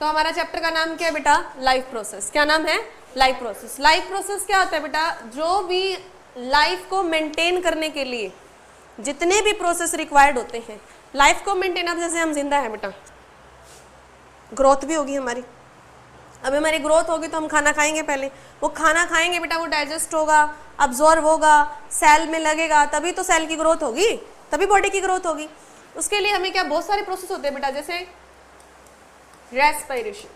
तो हमारा चैप्टर का नाम क्या है बेटा? Life process. क्या नाम है? Life process. लाइफ प्रोसेस क्या होता है बेटा? जो भी लाइफ को मेंटेन करने के लिए जितने भी प्रोसेस रिक्वायर्ड होते हैं, लाइफ को मेंटेन, अब जैसे हम जिंदा है बेटा, ग्रोथ भी होगी हमारी। अब हमारी ग्रोथ होगी तो हम खाना खाएंगे, पहले वो खाना खाएंगे बेटा, वो डाइजेस्ट होगा, अब्जॉर्ब होगा, सेल में लगेगा, तभी तो सेल की ग्रोथ होगी, तभी बॉडी की ग्रोथ होगी। उसके लिए हमें क्या बहुत सारे प्रोसेस होते हैं बेटा, जैसे रेस्पिरेशन,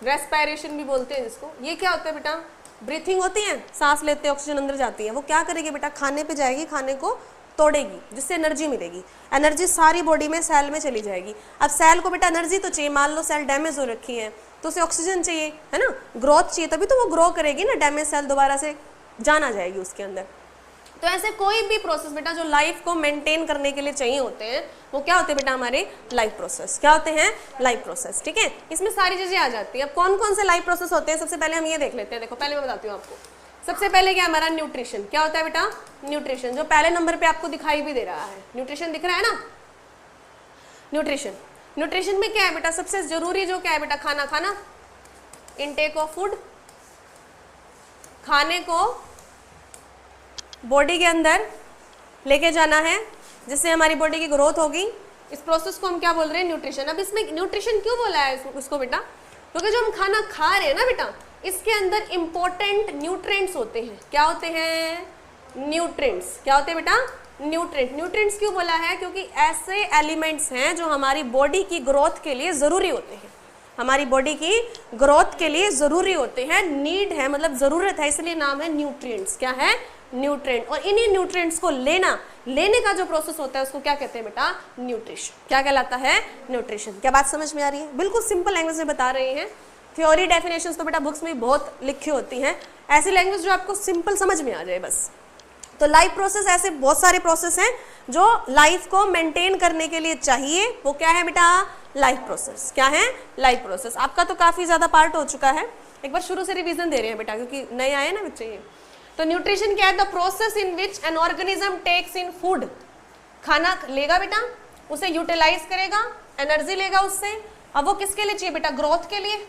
रेस्पिरेशन भी बोलते हैं जिसको। ये क्या होता है बेटा? ब्रीथिंग होती है, सांस लेते हैं, ऑक्सीजन अंदर जाती है, वो क्या करेगी बेटा? खाने पे जाएगी, खाने को तोड़ेगी, जिससे एनर्जी मिलेगी, एनर्जी सारी बॉडी में सेल में चली जाएगी। अब सेल को बेटा एनर्जी तो चाहिए, मान लो सेल डैमेज हो रखी है तो उसे ऑक्सीजन चाहिए, है ना, ग्रोथ चाहिए, तभी तो वो ग्रो करेगी ना, डैमेज सेल दोबारा से जान आ जाएगी उसके अंदर। तो ऐसे कोई भी प्रोसेस बेटा जो लाइफ को मेंटेन करने के लिए चाहिए होते हैं, वो क्या होते हैं बेटा? हमारे लाइफ प्रोसेस। क्या होते हैं? Life process. ठीक है, इसमें सारी चीजें आ जाती है। अब कौन कौन से लाइफ प्रोसेस होते हैं, सबसे पहले हम ये देख लेते हैं। देखो पहले मैं बताती हूँ आपको, सबसे पहले क्या हमारा न्यूट्रिशन। क्या होता है बेटा? न्यूट्रिशन, जो पहले नंबर पे आपको दिखाई भी दे रहा है, न्यूट्रिशन दिख रहा है ना, न्यूट्रिशन। न्यूट्रिशन में क्या है बेटा? सबसे जरूरी जो क्या है बेटा? खाना खाना, इनटेक ऑफ फूड, खाने को बॉडी के अंदर लेके जाना है जिससे हमारी बॉडी की ग्रोथ होगी। इस प्रोसेस को हम क्या बोल रहे हैं? न्यूट्रिशन। अब इसमें न्यूट्रिशन क्यों बोला है उसको बेटा? क्योंकि जो हम खाना खा रहे हैं ना बेटा, इसके अंदर इंपॉर्टेंट न्यूट्रिएंट्स होते हैं। क्या होते हैं? न्यूट्रिएंट्स। क्या होते हैं बेटा? न्यूट्रिएंट। न्यूट्रिएंट्स क्यों बोला है? क्योंकि ऐसे एलिमेंट्स हैं जो हमारी बॉडी की ग्रोथ के लिए ज़रूरी होते हैं, हमारी बॉडी की ग्रोथ के लिए ज़रूरी होते हैं, नीड है, मतलब ज़रूरत है, इसलिए नाम है न्यूट्रिएंट्स। क्या है? न्यूट्रिएंट। और इन्हीं न्यूट्रिएंट्स को लेने का जो प्रोसेस होता है उसको क्या कहते हैं बेटा? न्यूट्रिशन। क्या कहलाता है? न्यूट्रिशन। क्या बात समझ में आ रही है? बिल्कुल सिंपल लैंग्वेज में बता रहे हैं। थ्योरी डेफिनेशंस तो बेटा बुक्स में बहुत लिखी होती हैं, ऐसी लैंग्वेज जो आपको सिंपल समझ में आ जाए बस। तो लाइफ प्रोसेस, ऐसे बहुत सारे प्रोसेस हैं जो लाइफ को मेंटेन करने के लिए चाहिए, वो क्या है बेटा? Life process. क्या है? Life process. आपका तो काफ़ी ज़्यादा पार्ट हो चुका है, एक बार शुरू से रिवीजन दे रहे हैं बेटा, क्योंकि नए आए ना बच्चे ये। तो न्यूट्रिशन क्या है? The process in which an organism takes in food, खाना लेगा बेटा, उसे यूटिलाइज करेगा, एनर्जी लेगा उससे। अब वो किसके लिए चाहिए बेटा? ग्रोथ के लिए,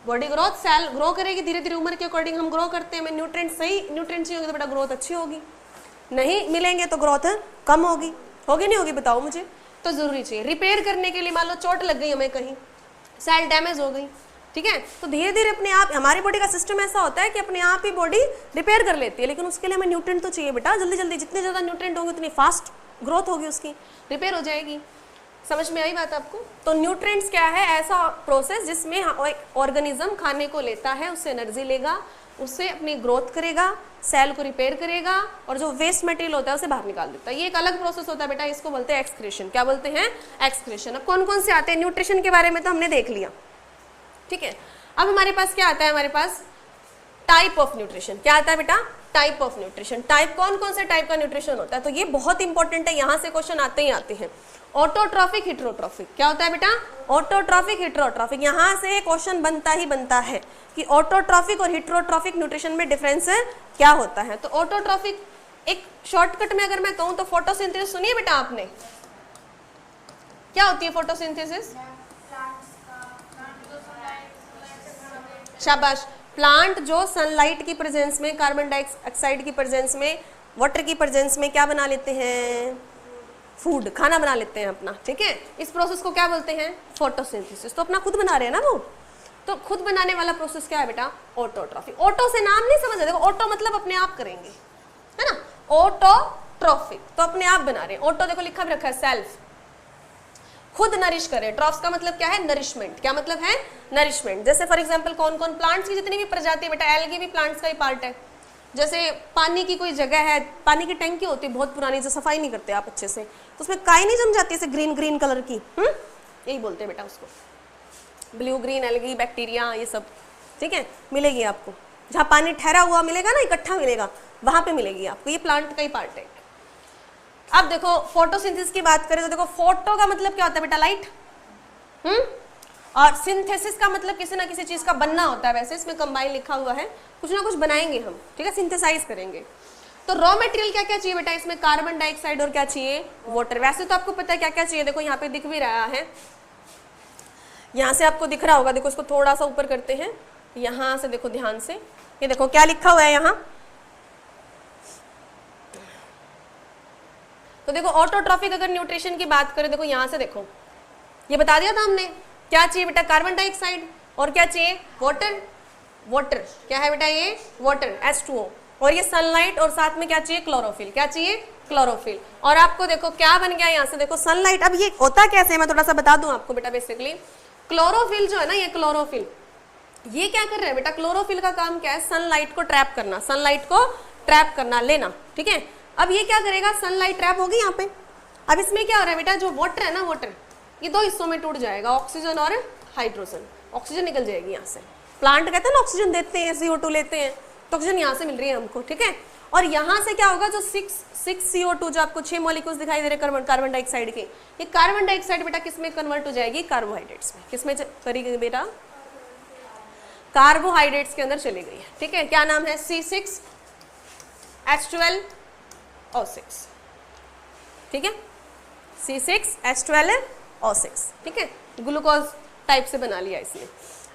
बॉडी ग्रोथ, सेल ग्रो करेगी धीरे धीरे, उम्र के अकॉर्डिंग हम ग्रो करते हैं। हमें न्यूट्रिएंट, सही न्यूट्रिएंट चाहिए होंगे तो बेटा ग्रोथ अच्छी होगी, नहीं मिलेंगे तो ग्रोथ कम होगी। होगी नहीं होगी बताओ मुझे? तो जरूरी चाहिए। रिपेयर करने के लिए, मान लो चोट लग गई हमें कहीं, सेल डैमेज हो गई, ठीक है, तो धीरे धीरे अपने आप, हमारी बॉडी का सिस्टम ऐसा होता है कि अपने आप ही बॉडी रिपेयर कर लेती है, लेकिन उसके लिए हमें न्यूट्रिएंट तो चाहिए बेटा, जल्दी जल्दी। जितने ज़्यादा न्यूट्रिएंट होंगे उतनी फास्ट ग्रोथ होगी, उसकी रिपेयर हो जाएगी। समझ में आई बात आपको? तो न्यूट्रिएंट्स क्या है? ऐसा प्रोसेस जिसमें ऑर्गेनिज्म खाने को लेता है, उससे एनर्जी लेगा, उससे अपनी ग्रोथ करेगा, सेल को रिपेयर करेगा, और जो वेस्ट मटेरियल होता है उसे बाहर निकाल देता है। ये एक अलग प्रोसेस होता है बेटा, इसको बोलते हैं एक्सक्रीशन। क्या बोलते हैं? एक्सक्रीशन। अब कौन कौन से आते हैं? न्यूट्रिशन के बारे में तो हमने देख लिया, ठीक है। अब हमारे पास क्या आता है? हमारे पास टाइप ऑफ न्यूट्रिशन। क्या आता है बेटा? Type of nutrition. टाइप, कौन कौन से टाइप का न्यूट्रिशन होता है? तो ये बहुत इंपॉर्टेंट है, यहाँ से क्वेश्चन आते ही आते हैं। Autotrophic, heterotrophic. क्या होता है बेटा? Autotrophic, heterotrophic. यहाँ से क्वेश्चन बनता ही बनता है कि ऑटोट्रॉफिक और हिट्रोट्रॉफिक न्यूट्रिशन में डिफरेंस क्या होता है। तो ऑटोट्रॉफिक, एक शॉर्टकट में अगर मैं कहूँ तो फोटोसिंथेसिस सुनिए बेटा आपने, क्या होती है फोटोसिंथेसिस? शाबाश। प्लांट जो सनलाइट की प्रेजेंस में, कार्बन डाइऑक्साइड की प्रेजेंस में, वाटर की प्रेजेंस में क्या बना लेते हैं? फूड, खाना बना लेते हैं अपना, ठीक है। इस प्रोसेस को क्या बोलते हैं? फोटोसिंथेसिस। तो अपना खुद बना रहे हैं ना वो, तो खुद बनाने वाला प्रोसेस क्या है बेटा? ऑटोट्रॉफिक। ऑटो से नाम नहीं समझ, देखो ऑटो मतलब अपने आप करेंगे, है ना। ऑटोट्रॉफिक तो अपने आप बना रहे हैं। ऑटो देखो लिखा भी रखा है, सेल्फ, खुद नरिश करे। ट्रॉफ्स का मतलब क्या है? नरिशमेंट। क्या मतलब है? नरिशमेंट। जैसे फॉर एग्जांपल कौन कौन? प्लांट्स की जितनी भी प्रजाति है बेटा, एल्गी भी प्लांट्स का ही पार्ट है। जैसे पानी की कोई जगह है, पानी की टैंकी होती है बहुत पुरानी, जो सफाई नहीं करते आप अच्छे से, तो उसमें काई नहीं जम जाती है ग्रीन ग्रीन कलर की, यही बोलते हैं बेटा उसको, ब्लू ग्रीन एल्गी, बैक्टीरिया, ये सब, ठीक है, मिलेगी आपको। जहाँ पानी ठहरा हुआ मिलेगा ना, इकट्ठा मिलेगा, वहां पे मिलेगी आपको। ये प्लांट का ही पार्ट है। अब देखो फोटोसिंथेसिस की बात करें तो देखो, फोटो का मतलब क्या होता है बेटा? लाइट, और सिंथेसिस का मतलब किसी ना किसी चीज का बनना होता है। वैसे इसमें कंबाइन लिखा हुआ है, कुछ ना कुछ बनाएंगे हम, ठीक है, सिंथेसाइज करेंगे। तो रॉ मटेरियल क्या क्या चाहिए बेटा? इसमें कार्बन डाइऑक्साइड और क्या चाहिए? वाटर। वैसे तो आपको पता है क्या क्या चाहिए, देखो यहाँ पे दिख भी रहा है, यहाँ से आपको दिख रहा होगा, देखो इसको थोड़ा सा ऊपर करते हैं, यहाँ से देखो ध्यान से, ये देखो क्या लिखा हुआ है यहाँ। तो देखो ऑटोट्रॉफिक अगर न्यूट्रिशन की बात करें, देखो यहाँ से देखो, ये बता दिया था हमने क्या चाहिए बेटा, कार्बन डाइऑक्साइड, और क्या चाहिए, वाटर। वाटर क्या है बेटा, ये वाटर H2O, और ये सनलाइट, और साथ में क्या चाहिए, क्लोरोफिल। क्या चाहिए, क्लोरोफिल। और आपको देखो क्या बन गया यहाँ से, देखो सनलाइट। अब ये होता कैसे है मैं थोड़ा सा बता दूं आपको बेटा। बेसिकली क्लोरोफिल जो है ना, ये क्लोरोफिल, ये क्या कर रहा है बेटा, क्लोरोफिल का काम क्या है, सनलाइट को ट्रैप करना, सनलाइट को ट्रैप करना, लेना, ठीक है। अब ये क्या करेगा, सनलाइट ट्रैप होगी यहाँ पे। अब इसमें क्या हो रहा है बेटा, जो वाटर है ना, वाटर ये दो हिस्सों में टूट जाएगा, ऑक्सीजन और हाइड्रोजन। ऑक्सीजन निकल जाएगी यहाँ से। प्लांट कहते हैं ना ऑक्सीजन देते हैं, CO2 लेते हैं, तो ऑक्सीजन यहाँ से मिल रही है हमको, ठीक है। और यहाँ से क्या होगा, जो 6 CO2 जो आपको 6 मॉलिक्यूल्स दिखाई दे रहे कार्बन डाइऑक्साइड के, ये कार्बन डाइऑक्साइड बेटा किस में कन्वर्ट हो जाएगी, कार्बोहाइड्रेट्स में। किस में करेगी बेटा, कार्बोहाइड्रेट्स के अंदर चली गई है, ठीक है। क्या नाम है, C6H12O6, ठीक है, C6H12O6, ठीक है। ग्लूकोज टाइप से बना लिया इसने।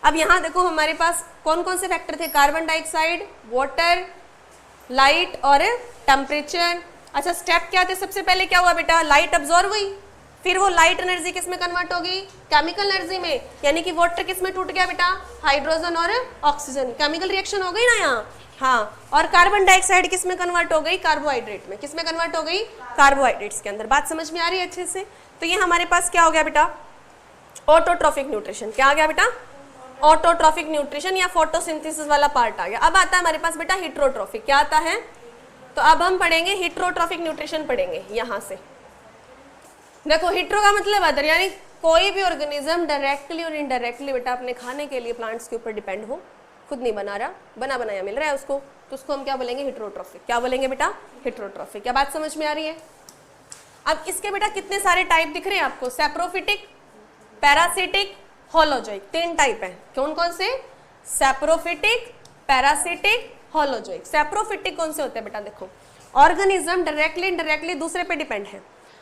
अब यहाँ देखो हमारे पास कौन कौन से फैक्टर थे, कार्बन डाइऑक्साइड, वाटर, लाइट और टेम्परेचर। अच्छा स्टेप क्या थे, सबसे पहले क्या हुआ बेटा, लाइट अब्जॉर्ब हुई, फिर वो लाइट एनर्जी किस में कन्वर्ट होगी, केमिकल एनर्जी में, यानी कि वाटर किस में टूट गया बेटा, हाइड्रोजन और ऑक्सीजन, केमिकल रिएक्शन हो गई ना यहाँ, हाँ। और कार्बन डाइऑक्साइड किस में कन्वर्ट हो गई, कार्बोहाइड्रेट में। किस में कन्वर्ट हो गई, कार्बोहाइड्रेट्स के अंदर। बात समझ में आ रही है अच्छे से। तो ये हमारे पास क्या हो गया बेटा, ऑटोट्रॉफिक न्यूट्रिशन। क्या आ गया बेटा, ऑटोट्रॉफिक न्यूट्रिशन या फोटोसिंथेसिस वाला पार्ट आ गया। अब आता है हमारे पास बेटा हेटेरोट्रॉफिक। क्या आता है, तो अब हम पढ़ेंगे हेटेरोट्रॉफिक न्यूट्रिशन पढ़ेंगे। यहाँ से देखो हेटेरो का मतलब अदर, यानी कोई भी ऑर्गेनिज्म डायरेक्टली और इनडायरेक्टली बेटा अपने खाने के लिए प्लांट्स के ऊपर डिपेंड हो, खुद नहीं बना रहा, बना बनाया मिल रहा है उसको, तो उसको हम क्या बोलेंगे, हेटेरोट्रॉफिक। क्या बोलेंगे बेटा, हेटेरोट्रॉफिक। क्या बात समझ में आ रही है। अब इसके बेटा कितने सारे टाइप दिख रहे हैं आपको, सैप्रोफिटिक, पैरासिटिक, होलोजोइक, 3 टाइप हैं। कौन कौन से, सैप्रोफिटिक, पैरासिटिक, होलोजोइक। सैप्रोफिटिक कौन से होते हैं बेटा, देखो ऑर्गेनिज्म डायरेक्टली इनडायरेक्टली दूसरे पे डिपेंड है,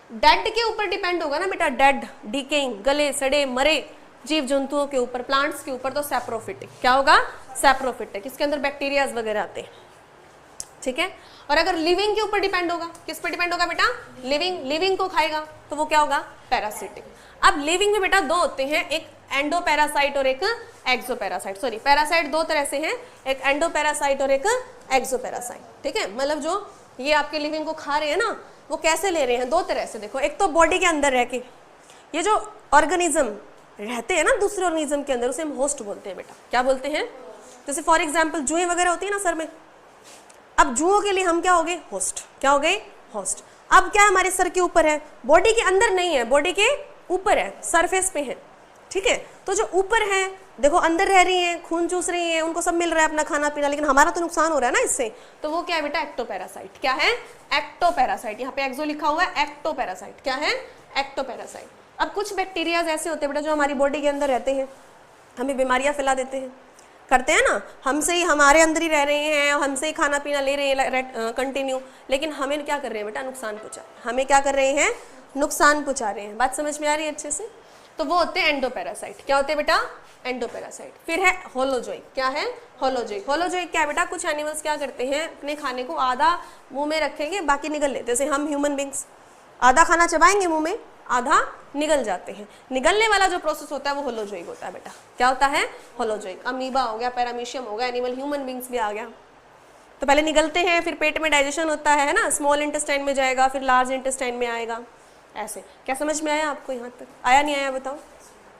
डेड के ऊपर डिपेंड होगा ना बेटा, डेड, डिकेइंग, गले सड़े मरे जीव जंतुओं के ऊपर, प्लांट्स के ऊपर, तो सैप्रोफिटिक। क्या होगा, सैप्रोफिटिक, इसके अंदर बैक्टीरियाज वगैरह आते हैं, ठीक है। और अगर लिविंग के ऊपर डिपेंड होगा, किस पे डिपेंड होगा बेटा, लिविंग को खाएगा, तो वो क्या होगा, पैरासिटिक। अब लिविंग में बेटा 2 होते हैं, एक एंडोपैरासाइट और एक एक्सोपैरासाइट। सॉरी, पैरासाइट 2 तरह से हैं, एक एंडोपैरासाइट और एक एक्सोपैरासाइट, ठीक है। मतलब जो ये आपके लिविंग को खा रहे हैं ना, वो कैसे ले रहे हैं, 2 तरह से। देखो एक तो बॉडी के अंदर रह के, ये जो ऑर्गेनिज्म रहते हैं ना दूसरे ऑर्गेनिज्म के अंदर, उसे हम होस्ट बोलते हैं बेटा। क्या बोलते हैं, जैसे फॉर एग्जाम्पल जुएं वगैरह होती है ना सर में, अब जुओं के लिए हम क्या हो गए, होस्ट। क्या हो गए, होस्ट। अब क्या हमारे सर के ऊपर है, बॉडी के अंदर नहीं है, बॉडी के ऊपर है, सरफेस पे है, ठीक है। तो जो ऊपर है देखो अंदर रह रही हैं, खून चूस रही हैं, उनको सब मिल रहा है अपना खाना पीना, लेकिन हमारा तो नुकसान हो रहा है ना इससे, तो वो क्या है बेटा, एक्टोपैरासाइट। क्या है, एक्टोपैरासाइट। यहाँ पे एक्सो लिखा हुआ है, एक्टोपैरासाइट। क्या है, एक्टोपैरासाइट। अब कुछ बैक्टीरियाज ऐसे होते हैं बेटा जो हमारी बॉडी के अंदर रहते हैं, हमें बीमारियां फैला देते हैं, करते हैं ना, हमसे ही, हमारे अंदर ही रह रहे हैं, हमसे ही खाना पीना ले रहे हैं कंटिन्यू, लेकिन हमें क्या कर रहे हैं बेटा, नुकसान पहुंचा, हमें क्या कर रहे हैं, नुकसान पहुंचा रहे हैं। बात समझ में आ रही है अच्छे से। तो वो होते हैं एंडोपैरासाइट। क्या होते हैं बेटा, एंडोपैरासाइट। फिर है होलोजोइक। क्या है, होलोजोइक। होलोजोइक क्या है बेटा, कुछ एनिमल्स क्या करते हैं, अपने खाने को आधा मुंह में रखेंगे, बाकी निगल लेते हैं। जैसे हम ह्यूमन बींग्स आधा खाना चबाएंगे मुंह में, आधा निगल जाते हैं। निगलने वाला जो प्रोसेस होता है वो होलोजोइक होता है बेटा। क्या होता है, होलोजोइक। अमीबा हो गया, पैरामीशियम हो गया, एनिमल, ह्यूमन बींग्स भी आ गया। तो पहले निगलते हैं, फिर पेट में डाइजेशन होता है ना, स्मॉल इंटेस्टाइन में जाएगा, फिर लार्ज इंटेस्टाइन में आएगा, ऐसे। क्या समझ में आया आपको, यहाँ तक आया नहीं आया बताओ।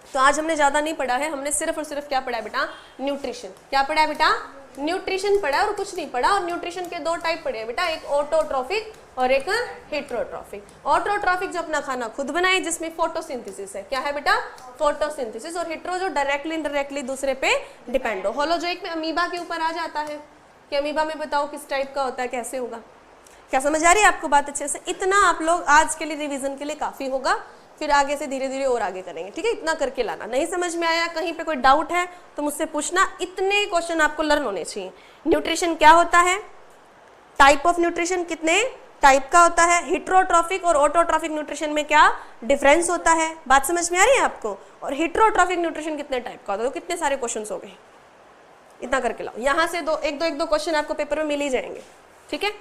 तो आज हमने ज़्यादा नहीं पढ़ा है, हमने सिर्फ और सिर्फ क्या पढ़ा है बेटा, न्यूट्रिशन। क्या पढ़ा है बेटा, न्यूट्रिशन पढ़ा है और कुछ नहीं पढ़ा। और न्यूट्रिशन के 2 टाइप पढ़े हैं बेटा, एक ऑटोट्रॉफिक और एक हेटेरोट्रॉफिक। ऑटोट्रॉफिक जो अपना खाना खुद बनाए, जिसमें फोटोसिंथेसिस है। क्या है बेटा, फोटोसिंथेसिस। और हेटेरो जो डायरेक्टली इनडायरेक्टली दूसरे पे डिपेंड हो। होलोजोइक में अमीबा के ऊपर आ जाता है कि अमीबा में बताओ किस टाइप का होता है, कैसे होगा। क्या समझ आ रही है आपको बात अच्छे से। इतना आप लोग आज के लिए रिवीजन के लिए काफ़ी होगा, फिर आगे से धीरे धीरे और आगे करेंगे, ठीक है। इतना करके लाना। नहीं समझ में आया, कहीं पे कोई डाउट है तो मुझसे पूछना। इतने क्वेश्चन आपको लर्न होने चाहिए। न्यूट्रिशन क्या होता है, टाइप ऑफ न्यूट्रिशन कितने, टाइप का होता है, हिट्रोट्रॉफिक और ऑटोट्रॉफिक न्यूट्रिशन में क्या डिफरेंस होता है, बात समझ में आ रही है आपको। और हिट्रोट्रॉफिक न्यूट्रिशन कितने टाइप का होता है, तो कितने सारे क्वेश्चन हो गए, इतना करके लाओ। यहाँ से एक दो क्वेश्चन आपको पेपर में मिल ही जाएंगे, ठीक है।